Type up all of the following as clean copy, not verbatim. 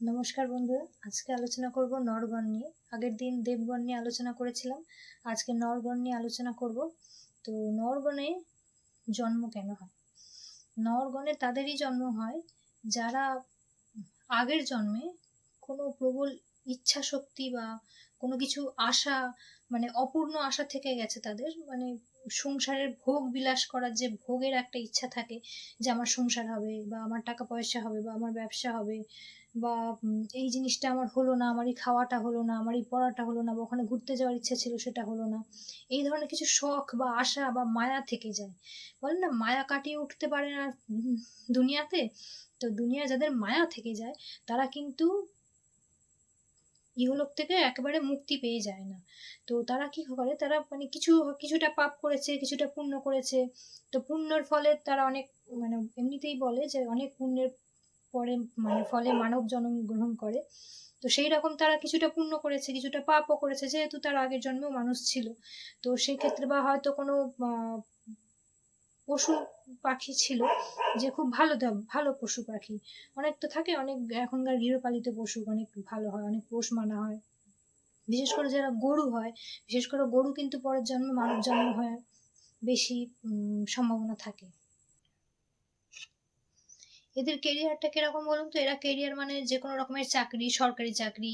নমস্কার বন্ধুরা, আজকে আলোচনা করব নরগণ নিয়ে। আগের দিন দেবগণ নিয়ে আলোচনা করেছিলাম, আজকে নরগণ নিয়ে আলোচনা করব। তো নরগণে জন্ম কেন হয়? নরগণে তাদেরই জন্ম হয় যারা আগের জন্মে কোনো প্রবল ইচ্ছা শক্তি বা কোনো কিছু আশা, মানে অপূর্ণ আশা থেকে গেছে তাদের, মানে সংসারের ভোগ বিলাস করার যে ভোগের একটা ইচ্ছা থাকে, যে আমার সংসার হবে বা আমার টাকা পয়সা হবে বা আমার ব্যবসা হবে, বা এই জিনিসটা আমার হলো না, আমার এই খাওয়াটা হলো না, আমার এই পড়াটা হলো না, বা ওখানে ঘুরতে যাওয়ার ইচ্ছা ছিল সেটা হলো না। এই ধরনের কিছু শখ বা আশা বা মায়া থেকে যায়। বলেন না, মায়া কাটিয়ে উঠতে পারে না দুনিয়াতে। তো দুনিয়ায় যাদের মায়া থেকে যায় তারা কিন্তু ইহলোক থেকে একেবারে মুক্তি পেয়ে যায় না। তো তারা কি করে, তারা মানে কিছুটা পাপ করেছে, কিছুটা পুণ্য করেছে। তো পুণ্যের ফলে তারা অনেক, মানে এমনিতেই বলে যে অনেক পুণ্যের পরে, মানে ফলে মানব জন্ম গ্রহণ করে। তো সেই রকম তারা কিছুটা পুণ্য করেছে, কিছুটা পাপও করেছে, যেহেতু তার আগের জন্মেও মানুষ ছিল। তো সেই ক্ষেত্রে বা হয়তো কোনো পশু পাখি ছিল যে খুব ভালো পশু পাখি। অনেক তো থাকে, অনেক এখনকার গৃহপালিত পশু অনেক ভালো হয়, অনেক পোষ মানা হয়। বিশেষ করে যারা গরু হয়, বিশেষ করে গরু কিন্তু পরের জন্মে মানব জন্ম হয় বেশি সম্ভাবনা থাকে। এদের কেরিয়ারটা কিরকম বলুন তো? এরা কেরিয়ার মানে যে কোনো রকমের চাকরি, সরকারি চাকরি,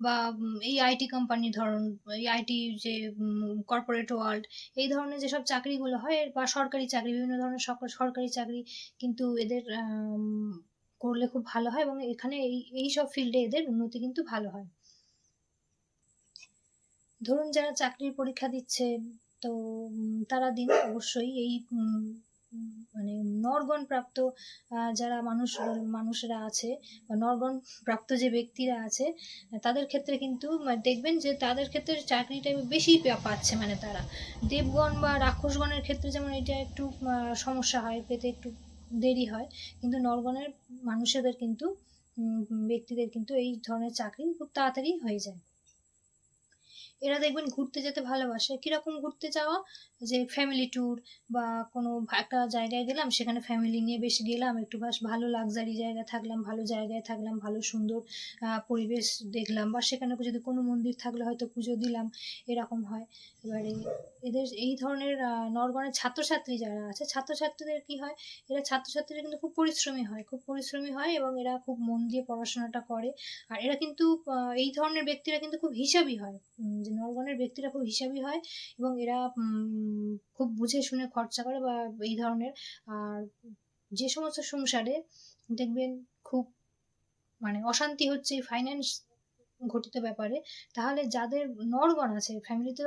বা এই আইটি কোম্পানি ধরুন, এই আইটি যে কর্পোরেট ওয়ার্ল্ড, এই ধরনের যেসব চাকরিগুলো হয়, বা সরকারি চাকরি, বিভিন্ন ধরনের সরকারি চাকরি কিন্তু এদের করলে খুব ভালো হয়, এবং এখানে এই সব ফিল্ডে এদের উন্নতি কিন্তু ভালো হয়। ধরুন যারা চাকরির পরীক্ষা দিচ্ছে, তো তারা দিন অবশ্যই এই মানে নরগণ প্রাপ্ত যারা মানুষেরা আছে, বা নরগণ প্রাপ্ত যে ব্যক্তিরা আছে, তাদের ক্ষেত্রে কিন্তু দেখবেন যে তাদের ক্ষেত্রে চাকরিটা বেশি পাচ্ছে। মানে তারা দেবগণ বা রাক্ষসগণের ক্ষেত্রে যেমন এটা একটু সমস্যা হয়, পেতে একটু দেরি হয়, কিন্তু নরগণের মানুষেদের কিন্তু ব্যক্তিদের কিন্তু এই ধরনের চাকরি খুব তাড়াতাড়ি হয়ে যায়। এরা দেখবেন ঘুরতে যেতে ভালোবাসে। কিরকম ঘুরতে যাওয়া? যে ফ্যামিলি ট্যুর, বা কোনো একটা জায়গায় গেলাম, সেখানে ফ্যামিলি নিয়ে বেশ গেলাম, একটু বেশ ভালো লাক্সারি জায়গায় থাকলাম, ভালো জায়গায় থাকলাম, ভালো সুন্দর পরিবেশ দেখলাম, বা সেখানে যদি কোনো মন্দির থাকলে হয়তো পুজো দিলাম, এরকম হয়। এবারে এদের এই ধরনের নরগণের ছাত্রছাত্রী যারা আছে, ছাত্রছাত্রীদের কি হয়, এরা ছাত্রছাত্রীরা কিন্তু খুব পরিশ্রমী হয়, খুব পরিশ্রমী হয়, এবং এরা খুব মন দিয়ে পড়াশোনাটা করে। আর এরা কিন্তু এই ধরনের ব্যক্তিরা কিন্তু খুব হিসাবী হয়। যে নরগণের ব্যক্তিরা খুব হিসাবী হয়, এবং এরা খুব বুঝে শুনে খরচা করে, বা এই ধরনের। আর যে সমস্ত সংসারে দেখবেন খুব, মানে অশান্তি হচ্ছে ফাইন্যান্স ঘটিত ব্যাপারে, তাহলে যাদের নরগণ আছে ফ্যামিলিতে,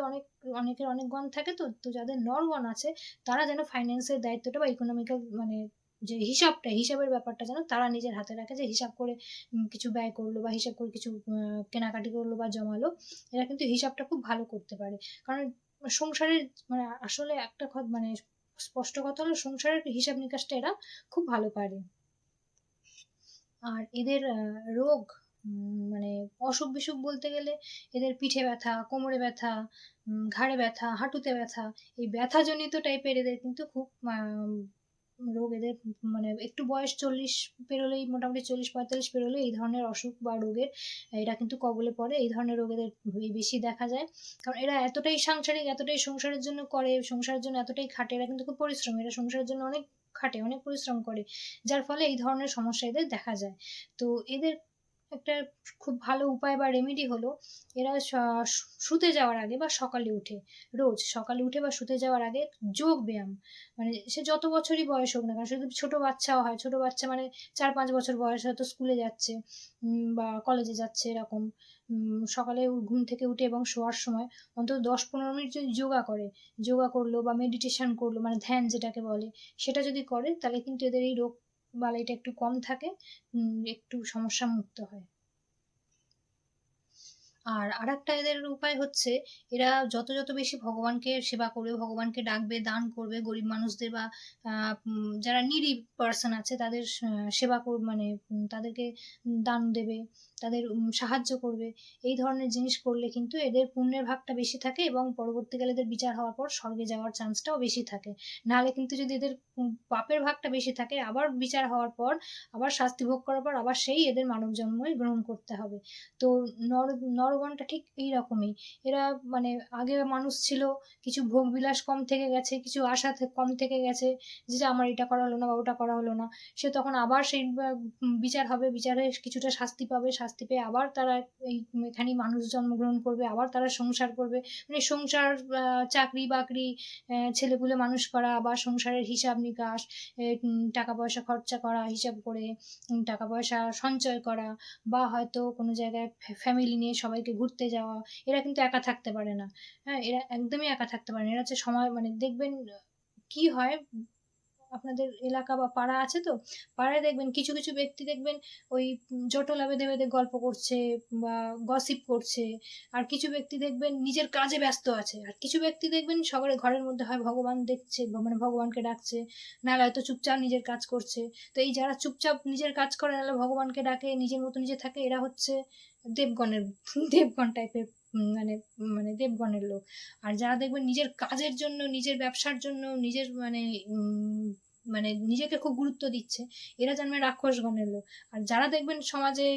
অনেকের অনেক গণ থাকে, তো তো যাদের নরগণ আছে, তারা যেন ফাইন্যান্সের দায়িত্বটা বা ইকোনমিক্যাল, মানে যে হিসাবের ব্যাপারটা যেন তারা নিজের হাতে রাখে, যে হিসাব করে কিছু ব্যয় করলো, বা হিসাব করে কিছু কেনাকাটি করলো বা জমালো। এরা কিন্তু হিসাবটা খুব ভালো করতে পারে। কারণ সংসারের, মানে আসলে একটা মানে স্পষ্ট কথা হলো, সংসারের হিসাব নিকাশটা এরা খুব ভালো পারে। আর এদের রোগ, মানে অসুখ বিসুখ বলতে গেলে, এদের পিঠে ব্যথা, কোমরে ব্যথা, ঘাড়ে ব্যথা, হাঁটুতে ব্যথা, এই ব্যথাজনিত টাইপের এদের কিন্তু খুব রোগ এদের। মানে একটু বয়স 40 পেরোলেই, মোটামুটি 40-45 পেরোলেই এই ধরনের অসুখ বা রোগের এরা কিন্তু কবলে পড়ে। এই ধরনের রোগ এদের বেশি দেখা যায়, কারণ এরা এতটাই সাংসারিক, এতটাই সংসারের জন্য করে, সংসারের জন্য এতটাই খাটে, এরা কিন্তু খুব পরিশ্রমী, এরা সংসারের জন্য অনেক খাটে, অনেক পরিশ্রম করে, যার ফলে এই ধরনের সমস্যা এদের দেখা যায়। তো এদের একটা খুব ভালো উপায় বা রেমেডি হলো, এরা শুতে যাওয়ার আগে বা সকালে উঠে, রোজ সকালে উঠে বা শুতে যাওয়ার আগে যোগ ব্যায়াম, মানে সে যত বছরই বয়স হোক না কেন, শুধু ছোট বাচ্চাও হয়, ছোট বাচ্চা মানে 4-5 বছর বয়স, হয়তো স্কুলে যাচ্ছে বা কলেজে যাচ্ছে, এরকম সকালে ঘুম থেকে উঠে এবং শোয়ার সময় অন্তত 10-15 মিনিট যদি যোগা করলো বা মেডিটেশন করলো, মানে ধ্যান যেটাকে বলে, সেটা যদি করে, তাহলে কিন্তু এদের এই রোগ বালাইটা একটু কম থাকে, একটু সমস্যা মুক্ত হয়। আর আরেকটা এদের উপায় হচ্ছে, এরা যত যত বেশি ভগবানকে সেবা করবে, ভগবানকে ডাকবে, দান করবে, গরিব মানুষদের বা যারা নিডি পার্সন আছে তাদের সেবা মানে তাদেরকে দান দেবে, তাদের সাহায্য করবে। এই ধরনের জিনিস করলে কিন্তু এদের পুণ্যের ভাগটা বেশি থাকে এবং পরবর্তীকালে এদের বিচার হওয়ার পর স্বর্গে যাওয়ার চান্সটাও বেশি থাকে। নাহলে কিন্তু যদি এদের পাপের ভাগটা বেশি থাকে, আবার বিচার হওয়ার পর, আবার শাস্তি ভোগ করার পর আবার সেই এদের মানব জন্মই গ্রহণ করতে হবে। তো নরগণটা ঠিক এই রকমই। এরা মানে আগে মানুষ ছিল, কিছু ভোগ বিলাস কম থেকে গেছে, কিছু আশা কম থেকে গেছে, যে আমার এটা করা হলো না বা ওটা করা হলো না, সে তখন আবার সেই বিচার হবে, বিচার হয়ে কিছুটা শাস্তি পাবে, শাস্তি পেয়ে আবার তারা এখানেই মানুষ জন্মগ্রহণ করবে, আবার তারা সংসার করবে। মানে সংসার, চাকরি বাকরি, ছেলেপুলে মানুষ করা, বা সংসারের হিসাব নিকাশ, টাকা পয়সা খরচা করা, হিসাব করে টাকা পয়সা সঞ্চয় করা, বা হয়তো কোনো জায়গায় ফ্যামিলি নিয়ে সবাইকে ঘুরতে যাওয়া। এরা কিন্তু একা থাকতে পারে না। হ্যাঁ, এরা একদমই একা থাকতে পারে না। এরা হচ্ছে সময়, মানে দেখবেন কি হয়, আপনাদের এলাকা বা পাড়া আছে তো, পাড়ায় দেখবেন কিছু কিছু ব্যক্তি দেখবেন ওই জটলা বেঁধে বেঁধে গল্প করছে বা গসিপ করছে। আর কিছু ব্যক্তি দেখবেন নিজের কাজে ব্যস্ত আছে। আর কিছু ব্যক্তি দেখবেন সবার ঘরের মধ্যে হয় ভগবান দেখছে, মানে ভগবানকে ডাকছে, নাহলে হয়তো চুপচাপ নিজের কাজ করছে। তো এই যারা চুপচাপ নিজের কাজ করে, নাহলে ভগবানকে ডাকে, নিজের মতো নিজে থাকে, এরা হচ্ছে দেবগণের দেবগণ টাইপের, মানে মানে দেবগণের লোক। আর যারা দেখবেন নিজের কাজের জন্য, নিজের ব্যবসার জন্য, নিজের মানে মানে নিজেকে খুব গুরুত্ব দিচ্ছে, এরা জন্মে রাক্ষসগণের লোক। আর যারা দেখবেন সমাজে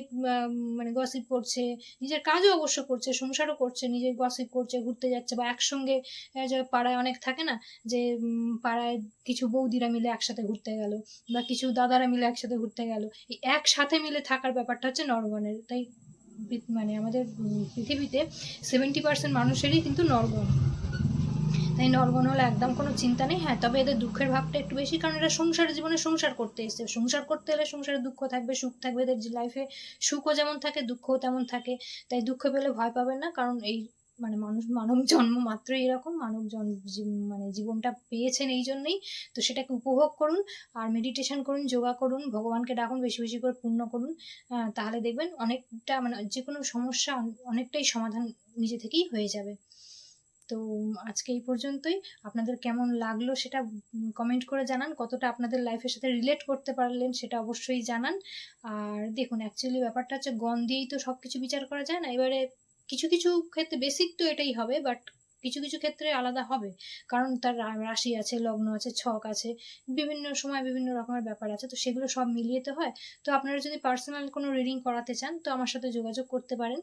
মানে গসিপ করছে, নিজের কাজও অবশ্য করছে, সংসারও করছে, নিজের গসিপ করছে, ঘুরতে যাচ্ছে, বা একসঙ্গে যে পাড়ায় অনেক থাকে না, যে পাড়ায় কিছু বৌদিরা মিলে একসাথে ঘুরতে গেল, বা কিছু দাদারা মিলে একসাথে ঘুরতে গেল, এই একসাথে মিলে থাকার ব্যাপারটা হচ্ছে নরগণের। তাই মানে আমাদের পৃথিবীতে 70% মানুষেরই কিন্তু নরগণ। তাই নরগণ হলে একদম কোনো চিন্তা নেই। হ্যাঁ, তবে এদের দুঃখের ভাবটা একটু বেশি, কারণ এরা সংসারের জীবনে সংসার করতে এসছে। সংসার করতে হলে সংসারে দুঃখ থাকবে, সুখ থাকবে। এদের লাইফে সুখও যেমন থাকে, দুঃখও তেমন থাকে। তাই দুঃখ পেলে ভয় পাবেন না, কারণ এই মানে মানব জন্ম মাত্রই এরকম, মানব জন্ম মানে জীবনটা পেয়েছেন এই জন্যই। তো সেটাকে উপভোগ করুন, আর মেডিটেশন করুন, যোগা করুন, ভগবানকে ডাকুন, বেশি বেশি করে পুণ্য করুন। তাহলে দেখবেন অনেকটা, মানে যে কোনো সমস্যা অনেকটাই সমাধান নিজে থেকেই হয়ে যাবে। তো আজকে এই পর্যন্তই। আপনাদের কেমন লাগলো সেটা কমেন্ট করে জানান, কতটা আপনাদের লাইফের সাথে রিলেট করতে পারলেন সেটা অবশ্যই জানান। আর দেখুন, অ্যাকচুয়ালি ব্যাপারটা হচ্ছে গণ দিয়েই তো সব কিছু বিচার করা যায় না। এবারে কিছু কিছু ক্ষেত্রে বেসিক তো এটাই হবে, বাট কিছু কিছু ক্ষেত্রে আলাদা হবে, কারণ তার রাশি আছে, লগ্ন আছে, ছক আছে, বিভিন্ন সময় বিভিন্ন রকমের ব্যাপার আছে, তো সেগুলো সব মিলিয়ে তো হয়। তো আপনারা যদি পার্সোনাল কোনো রিডিং করাতে চান, তো আমার সাথে যোগাযোগ করতে পারেন,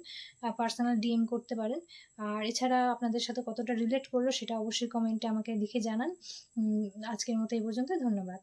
পার্সোনাল ডিএম করতে পারেন। আর এছাড়া আপনাদের সাথে কতটা রিলেট করলো সেটা অবশ্যই কমেন্টে আমাকে লিখে জানান। আজকের মতো এই পর্যন্ত, ধন্যবাদ।